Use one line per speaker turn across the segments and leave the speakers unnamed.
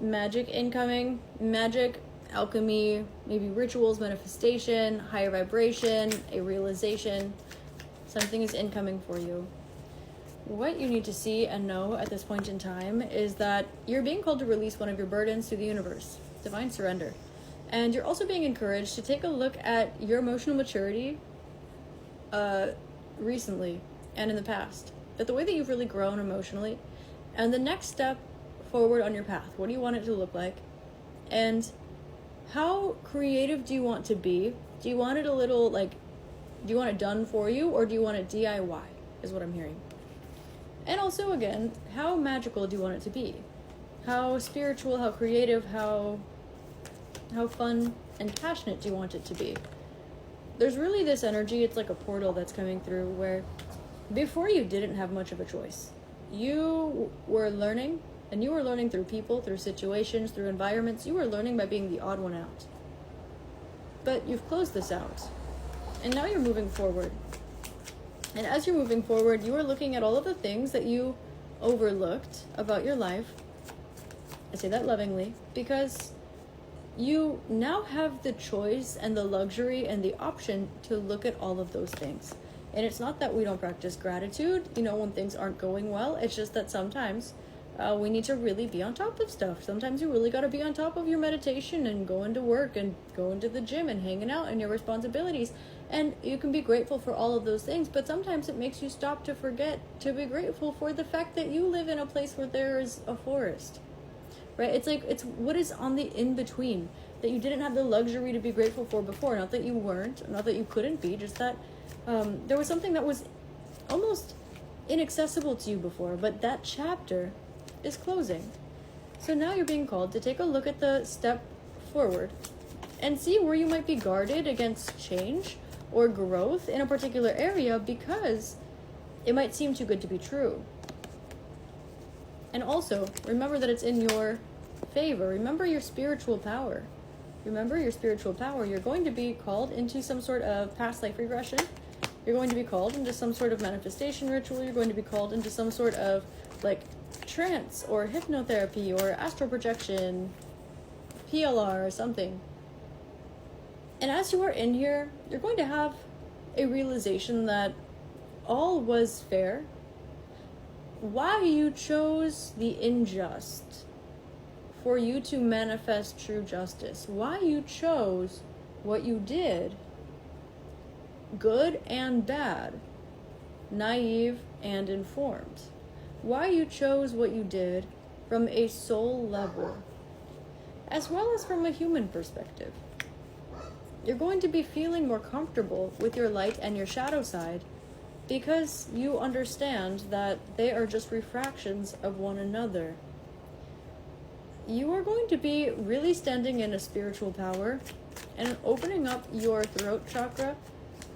magic incoming. Magic, alchemy, maybe rituals, manifestation, higher vibration, a realization. Something is incoming for you. What you need to see and know at this point in time is that you're being called to release one of your burdens to the universe. Divine surrender. And you're also being encouraged to take a look at your emotional maturity recently and in the past. But the way that you've really grown emotionally. And the next step forward on your path. What do you want it to look like? And how creative do you want to be? Do you want it a little, do you want it done for you? Or do you want it DIY, is what I'm hearing. And also, again, how magical do you want it to be? How spiritual, how creative, how fun and passionate do you want it to be? There's really this energy, it's like a portal that's coming through where before you didn't have much of a choice. You were learning, and you were learning through people, through situations, through environments. You were learning by being the odd one out. But you've closed this out. And now you're moving forward. And as you're moving forward, you are looking at all of the things that you overlooked about your life. I say that lovingly, because you now have the choice and the luxury and the option to look at all of those things. And it's not that we don't practice gratitude, when things aren't going well. It's just that sometimes we need to really be on top of stuff. Sometimes you really got to be on top of your meditation and going to work and going to the gym and hanging out and your responsibilities. And you can be grateful for all of those things, but sometimes it makes you stop to forget to be grateful for the fact that you live in a place where there is a forest, right? It's what is on the in-between that you didn't have the luxury to be grateful for before. Not that you weren't, not that you couldn't be, just that there was something that was almost inaccessible to you before, but that chapter is closing. So now you're being called to take a look at the step forward and see where you might be guarded against change or growth in a particular area because it might seem too good to be true. And also, remember that it's in your favor. Remember your spiritual power. Remember your spiritual power. You're going to be called into some sort of past life regression. You're going to be called into some sort of manifestation ritual. You're going to be called into some sort of trance or hypnotherapy or astral projection, PLR or something. And as you are in here, you're going to have a realization that all was fair. Why you chose the unjust for you to manifest true justice. Why you chose what you did, good and bad, naive and informed. Why you chose what you did from a soul level, as well as from a human perspective. You're going to be feeling more comfortable with your light and your shadow side because you understand that they are just refractions of one another. You are going to be really standing in a spiritual power and opening up your throat chakra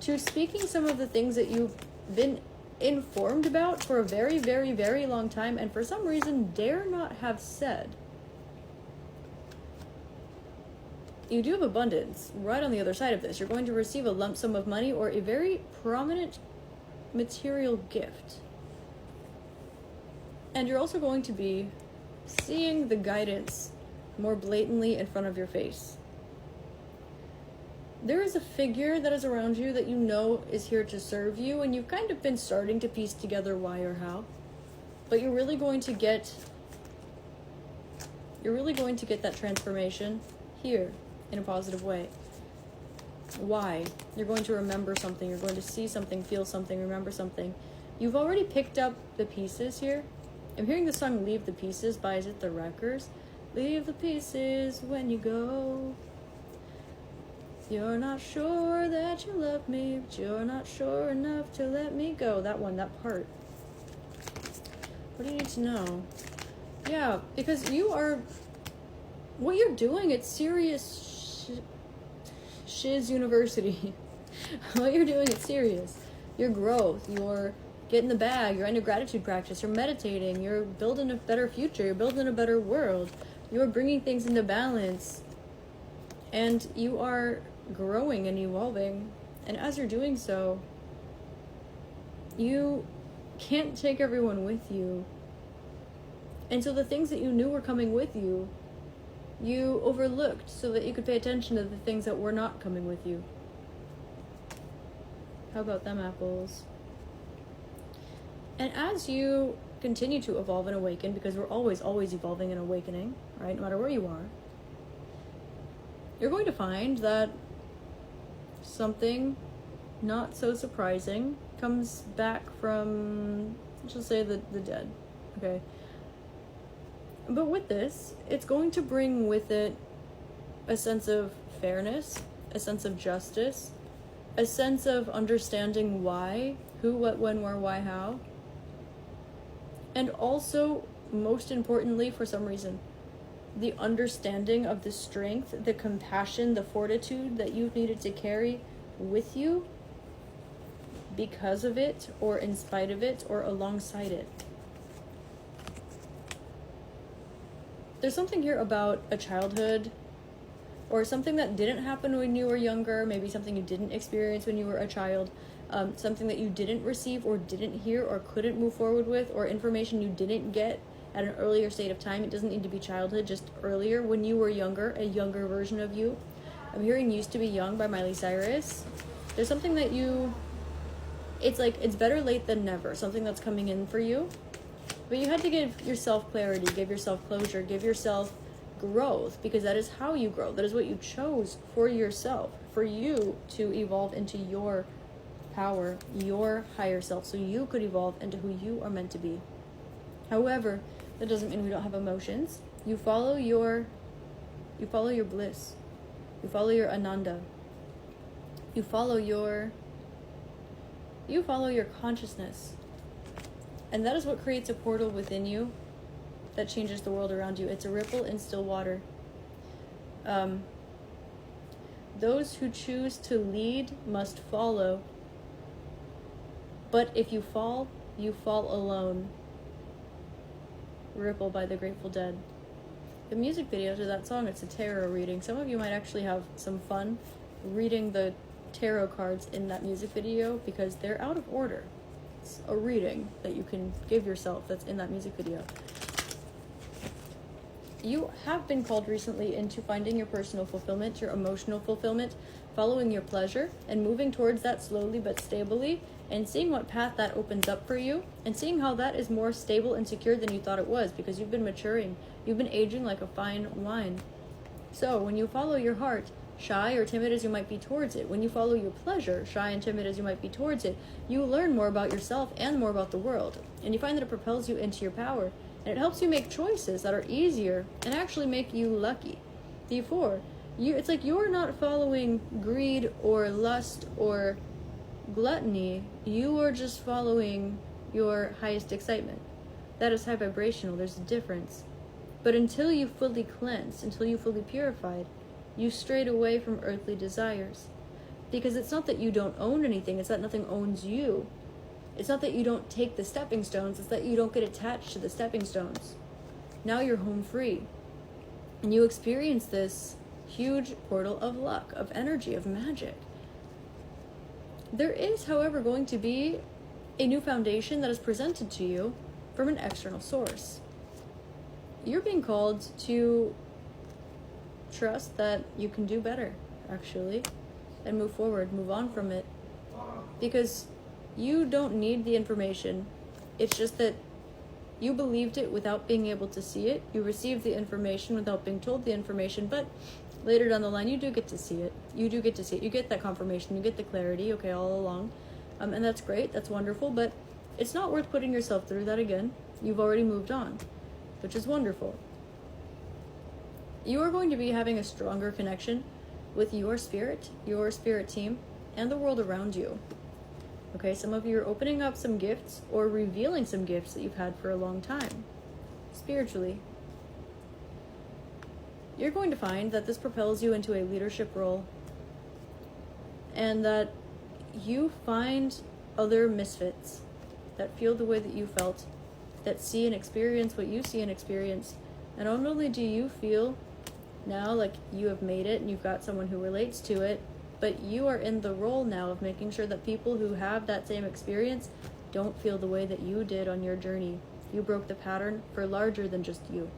to speaking some of the things that you've been informed about for a very, very, very long time and for some reason dare not have said. You do have abundance right on the other side of this. You're going to receive a lump sum of money or a very prominent material gift. And you're also going to be seeing the guidance more blatantly in front of your face. There is a figure that is around you that you know is here to serve you, and you've kind of been starting to piece together why or how. But you're really going to get that transformation here in a positive way. Why? You're going to remember something. You're going to see something, feel something, remember something. You've already picked up the pieces here. I'm hearing the song Leave the Pieces by, is it the Wreckers? Leave the pieces when you go. You're not sure that you love me, but you're not sure enough to let me go. That one, that part. What do you need to know? Yeah, because what you're doing, it's serious shiz university. What you're doing, it's serious. Your growth, you're getting the bag, you're in your gratitude practice, you're meditating, you're building a better future, you're building a better world, you're bringing things into balance, and you are growing and evolving. And as you're doing so, you can't take everyone with you. And so the things that you knew were coming with you you overlooked so that you could pay attention to the things that were not coming with you. How about them apples? And as you continue to evolve and awaken, because we're always evolving and awakening, right? No matter where you are, you're going to find that something not so surprising comes back from, let's just say, the dead, okay? But with this, it's going to bring with it a sense of fairness, a sense of justice, a sense of understanding why, who, what, when, where, why, how. And also, most importantly, for some reason, the understanding of the strength, the compassion, the fortitude that you've needed to carry with you because of it, or in spite of it, or alongside it. There's something here about a childhood, or something that didn't happen when you were younger, maybe something you didn't experience when you were a child, something that you didn't receive or didn't hear or couldn't move forward with, or information you didn't get at an earlier state of time. It doesn't need to be childhood, just earlier when you were younger, a younger version of you. I'm hearing Used to Be Young by Miley Cyrus. There's something that it's like, it's better late than never, something that's coming in for you. But you had to give yourself clarity, give yourself closure, give yourself growth, because that is how you grow. That is what you chose for yourself, for you to evolve into your power, your higher self, so you could evolve into who you are meant to be. However, that doesn't mean we don't have emotions. You follow your bliss. You follow your ananda. You follow your consciousness. And that is what creates a portal within you that changes the world around you. It's a ripple in still water. Those who choose to lead must follow. But if you fall alone. Ripple by the Grateful Dead. The music video to that song, it's a tarot reading. Some of you might actually have some fun reading the tarot cards in that music video because they're out of order. It's a reading that you can give yourself that's in that music video. You have been called recently into finding your personal fulfillment, your emotional fulfillment, following your pleasure, and moving towards that slowly but stably, and seeing what path that opens up for you, and seeing how that is more stable and secure than you thought it was, because you've been maturing. You've been aging like a fine wine. So when you follow your heart, shy or timid as you might be towards it, when you follow your pleasure, shy and timid as you might be towards it, you learn more about yourself and more about the world, and you find that it propels you into your power, and it helps you make choices that are easier and actually make you lucky. Therefore, it's like you're not following greed or lust or gluttony, you are just following your highest excitement. That is high vibrational, there's a difference. But until you fully cleansed, until you fully purified, you strayed away from earthly desires. Because it's not that you don't own anything, it's that nothing owns you. It's not that you don't take the stepping stones, it's that you don't get attached to the stepping stones. Now you're home free. And you experience this huge portal of luck, of energy, of magic. There is, however, going to be a new foundation that is presented to you from an external source. You're being called to trust that you can do better, actually, and move forward, move on from it. Because you don't need the information. It's just that you believed it without being able to see it. You received the information without being told the information, but later down the line, you do get to see it. You do get to see it. You get that confirmation. You get the clarity, okay, all along. And that's great. That's wonderful. But it's not worth putting yourself through that again. You've already moved on, which is wonderful. You are going to be having a stronger connection with your spirit team, and the world around you. Okay, some of you are opening up some gifts or revealing some gifts that you've had for a long time, spiritually. You're going to find that this propels you into a leadership role, and that you find other misfits that feel the way that you felt, that see and experience what you see and experience. And not only do you feel now like you have made it and you've got someone who relates to it, but you are in the role now of making sure that people who have that same experience don't feel the way that you did on your journey. You broke the pattern for larger than just you.